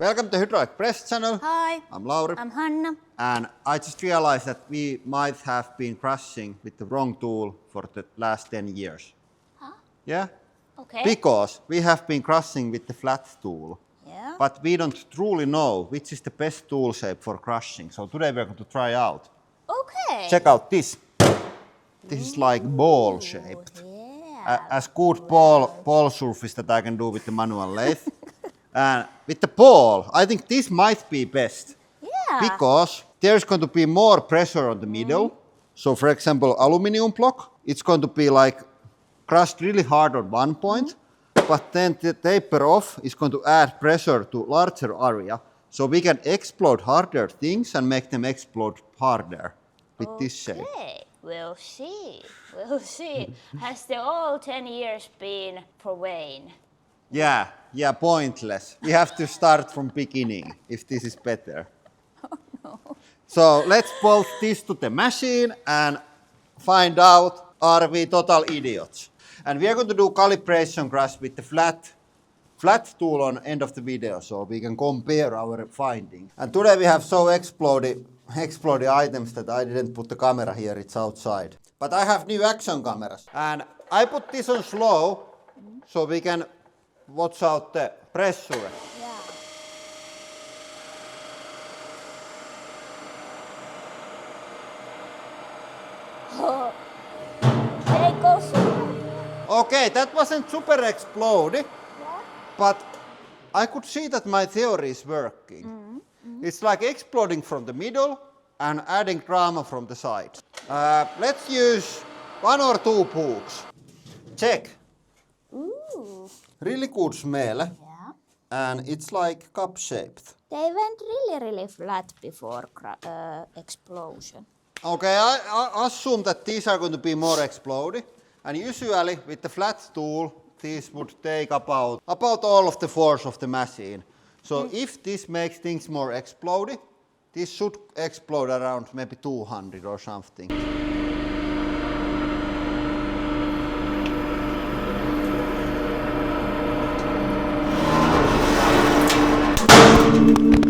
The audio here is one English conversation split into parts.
Welcome to Hydraulic Press channel. Hi. I'm Lauri. I'm Hanna. And I just realized that we might have been crushing with the wrong tool for the last 10 years. Huh? Yeah? Okay. Because we have been crushing with the flat tool. Yeah. But we don't truly know which is the best tool shape for crushing. So today we're going to try out. Okay. Check out this. This is like ball shaped. Yeah. As good ball surface that I can do with the manual lathe. And with the ball, I think this might be best. Yeah. Because there's going to be more pressure on the middle. So for example, aluminium block, it's going to be like crushed really hard on one point, but then the taper off is going to add pressure to larger area. So we can explode harder things and make them explode harder with this shape. Okay. We'll see. We'll see. Has the all 10 years been for vain? Yeah, pointless. We have to start from beginning if this is better. Oh no. So let's bolt this to the machine and find out, are we total idiots? And we are going to do calibration crush with the flat tool on end of the video so we can compare our findings. And today we have so exploded items that I didn't put the camera here, it's outside. But I have new action cameras. And I put this on slow so we can watch out the pressure. Yeah. Oh. They go so. Okay, that wasn't super exploded, Yeah. but I could see that my theory is working. It's like exploding from the middle and adding drama from the side. Let's use 1 or 2 pokes. Check. Ooh. Really good smell. Yeah. And it's like cup shaped. They went really flat before explosion. Okay, I assume that these are going to be more exploded. And usually with the flat tool, these would take about all of the force of the machine. So if this makes things more exploded, this should explode around maybe 200 or something.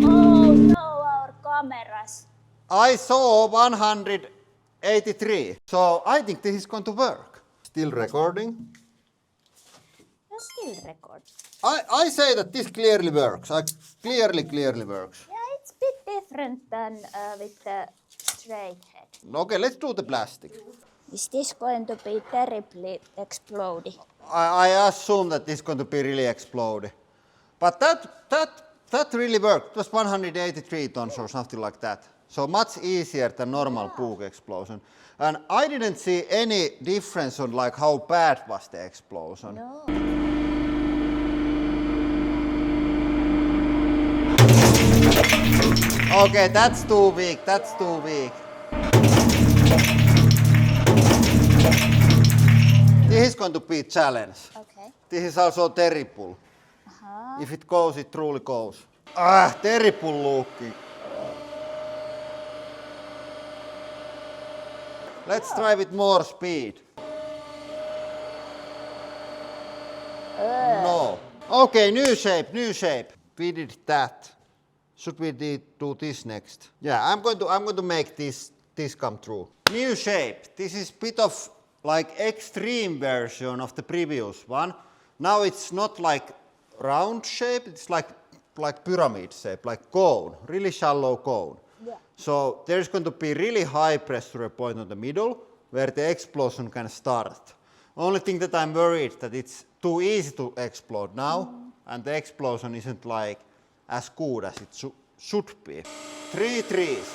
Oh no, our cameras. I saw 183, so I think this is going to work. Still recording. You still record. I say that this clearly works. Clearly works. Yeah, it's a bit different than with the straight head. Okay, let's do the plastic. Is this going to be terribly exploding? I assume that this is going to be really exploded. But that really worked. It was 183 tons or something like that. So much easier than normal poke explosion. And I didn't see any difference on like how bad was the explosion. No. Okay, that's too weak. This is going to be a challenge. Okay. This is also terrible. Uh-huh. If it goes, it truly goes. Terrible looking. Let's try with more speed. No. Okay, new shape. We did that. Should we do this next? Yeah, I'm going to make this come true. New shape. This is bit of like extreme version of the previous one. Now it's not like round shape, it's like pyramid shape, like cone, really shallow cone. Yeah. So there's going to be really high pressure point in the middle where the explosion can start. Only thing that I'm worried that it's too easy to explode now and the explosion isn't like as good as it should be. 3 threes.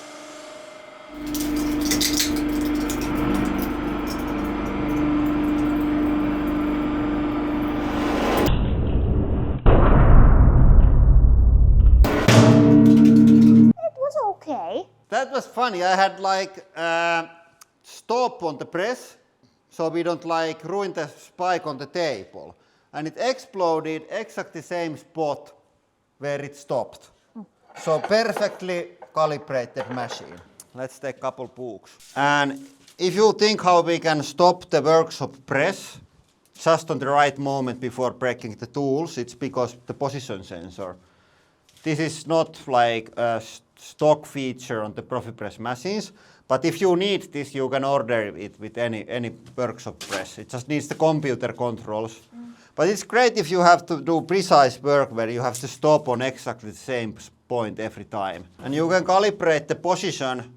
It was okay. That was funny. I had like stop on the press so we don't like ruin the spike on the table. And it exploded exactly the same spot where it stopped. So perfectly calibrated machine. Let's take a couple pokes. And if you think how we can stop the workshop press just on the right moment before breaking the tools, it's because the position sensor. This is not like a stock feature on the ProfiPress machines, but if you need this, you can order it with any workshop press. It just needs the computer controls. But it's great if you have to do precise work where you have to stop on exactly the same point every time. And you can calibrate the position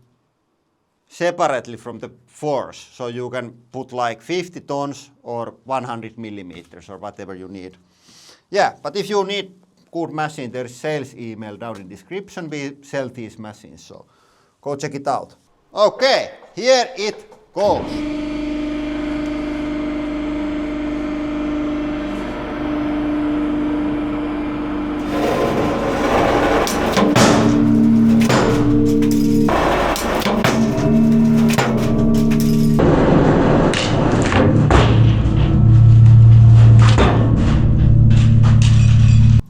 separately from the force. So you can put like 50 tons or 100 millimeters or whatever you need. Yeah, but if you need good machine, there is sales email down in description. We sell these machines, so go check it out. Okay, here it goes.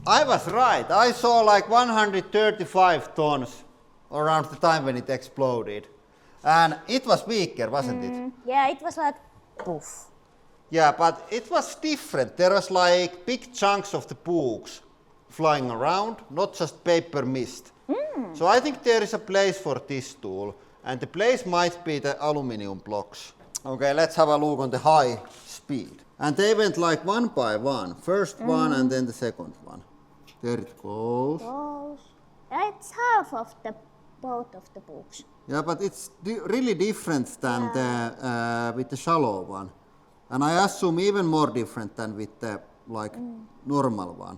I was right. I saw like 135 tons around the time when it exploded. And it was weaker, wasn't it? Yeah, it was like poof. Yeah, but it was different. There was like big chunks of the books flying around, not just paper mist. So I think there is a place for this tool. And the place might be the aluminium blocks. Okay, let's have a look on the high speed. And they went like one by one. First one and then the second one. There it goes. Yeah, it's half of the both of the books. Yeah, but it's really different than the with the shallow one, and I assume even more different than with the like normal one.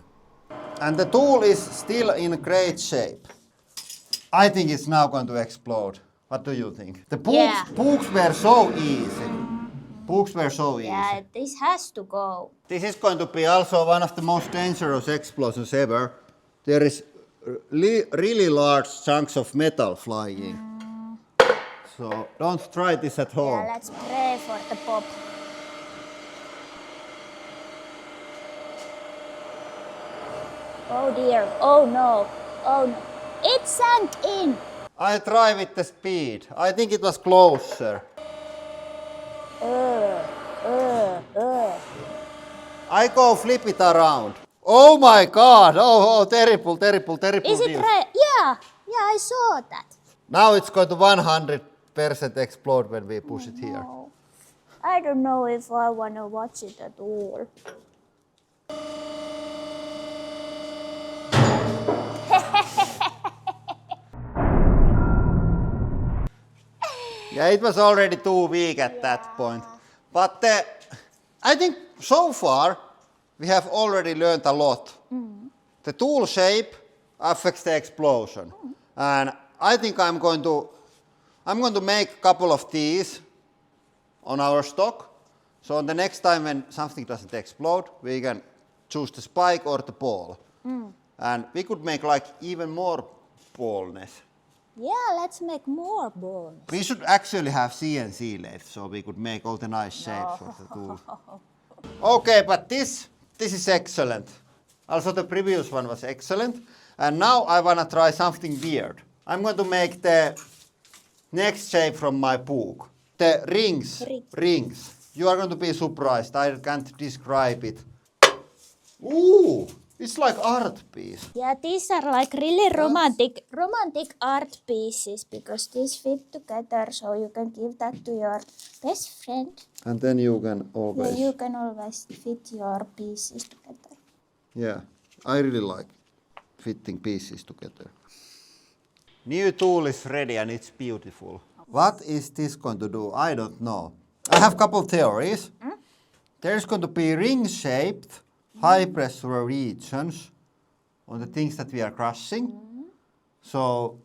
And the tool is still in great shape. I think it's now going to explode. What do you think? The books were so easy. Books were so easy. Yeah, this has to go. This is going to be also one of the most dangerous explosions ever. There is really large chunks of metal flying. So don't try this at home. Yeah, let's pray for the pop. Oh dear, oh no, oh no. It sank in. I try with the speed. I think it was closer. I go flip it around. Oh my god! Oh, terrible, terrible, terrible. Is it right? Yeah, I saw that. Now it's going to 100% explode when we push it here. No. I don't know if I want to watch it at all. Yeah, it was already too weak at that point. But I think so far we have already learned a lot. The tool shape affects the explosion. And I think I'm going to make a couple of these on our stock. So the next time when something doesn't explode, we can choose the spike or the ball. And we could make like even more ballness. Yeah, let's make more balls. We should actually have CNC lathe so we could make all the nice shapes of the tool. Okay, but this is excellent. Also the previous one was excellent. And now I want to try something weird. I'm going to make the next shape from my book. The rings. You are going to be surprised. I can't describe it. Ooh! It's like art piece. Yeah, these are like really romantic art pieces because these fit together, so you can give that to your best friend. And then you can always... Yeah, you can always fit your pieces together. Yeah, I really like fitting pieces together. New tool is ready and it's beautiful. What is this going to do? I don't know. I have a couple theories. There's going to be ring-shaped high pressure regions on the things that we are crushing. So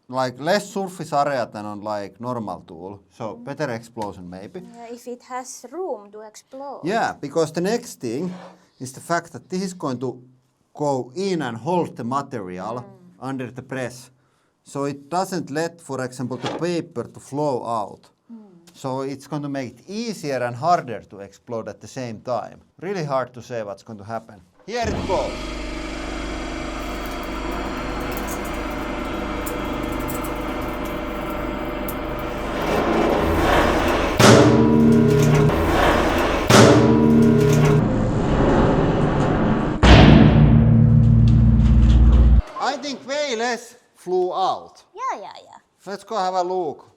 like less surface area than on like normal tool. So better explosion maybe. Yeah, if it has room to explode. Yeah, because the next thing is the fact that this is going to go in and hold the material under the press. So it doesn't let, for example, the paper to flow out. So it's going to make it easier and harder to explode at the same time. Really hard to say what's going to happen. Here it goes. I think way less flew out. Yeah. Let's go have a look.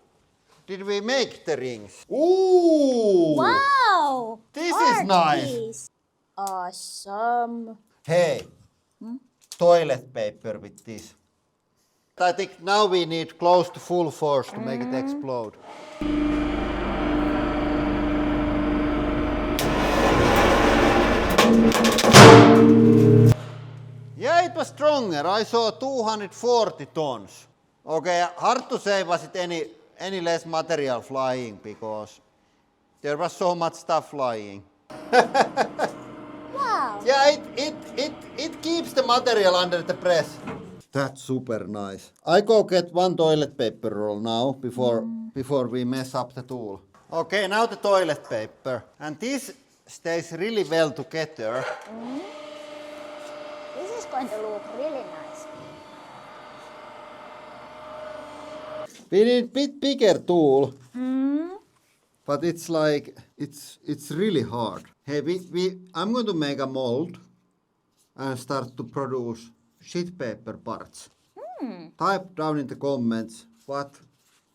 Did we make the rings? Ooh! Wow! This is nice. Piece. Awesome. Hey, toilet paper with this. I think now we need close to full force to make it explode. Yeah, it was stronger. I saw 240 tons. Okay, hard to say was it any less material flying because there was so much stuff flying. Wow. Yeah, it keeps the material under the press. That's super nice. I go get one toilet paper roll now before we mess up the tool. Okay, now the toilet paper. And this stays really well together. This is going to look really nice. We need a bit bigger tool. But it's like it's really hard. Hey, I'm going to make a mold and start to produce sheet paper parts. Type down in the comments what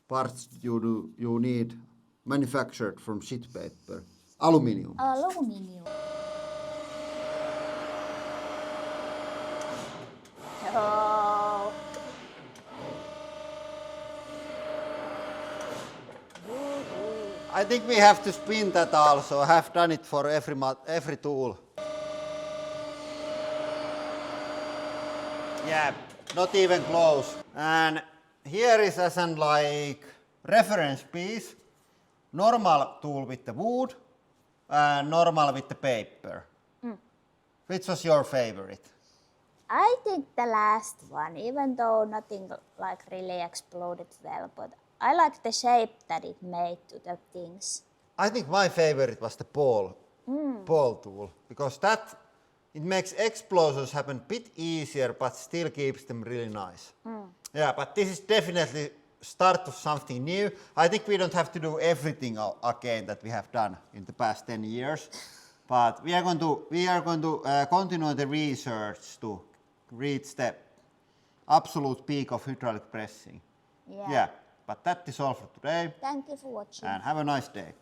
parts you need manufactured from sheet paper. Aluminium. Aluminium. Oh. I think we have to spin that also. I have done it for every tool. Yeah, not even close. And here is as an like reference piece. Normal tool with the wood and normal with the paper. Which was your favorite? I think the last one, even though nothing like really exploded well, but I like the shape that it made to the things. I think my favorite was the ball tool because it makes explosions happen a bit easier but still keeps them really nice. Yeah, but this is definitely start of something new. I think we don't have to do everything again that we have done in the past 10 years, but we are going to continue the research to reach the absolute peak of hydraulic pressing. Yeah, but that is all for today Thank you for watching. and have a nice day.